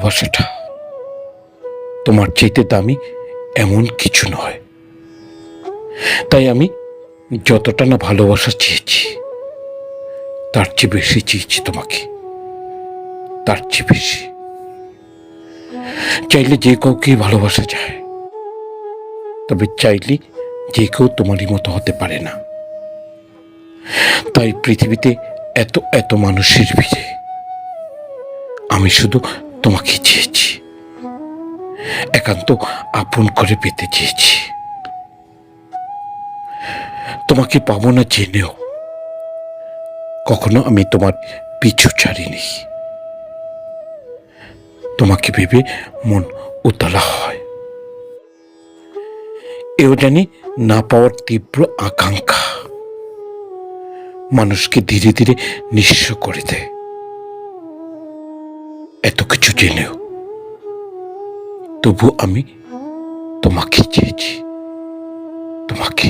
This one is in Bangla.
ভালোবাসাটা তোমার চাইতে দামি এমন কিছু নয়। তাই আমি যতটা না ভালোবাসা চেয়েছি, তার চেয়ে বেশি চেয়েছি তোমাকে, তার চেয়ে বেশি। চাইলে যে কাউকে ভালোবাসা যায়, তবে চাইলে যে কেউ তোমারই মতো হতে পারে না। তাই পৃথিবীতে এত এত মানুষের ভিড়ে আমি শুধু তোমাকে চেয়েছি, একান্ত আপন করে পেতে চেয়েছি। তোমাকে পাবো না জেনেও কখনো আমি তোমার পিছু ছাড়িনি। তোমাকে ভেবে মন উতলা হয়, এও জানি না পাওয়ার তীব্র আকাঙ্ক্ষা মানুষকে ধীরে ধীরে নিঃস্ব করে দেয়। এত কিছু জেনেও তবু আমি তোমাকে চেয়েছি, তোমাকে।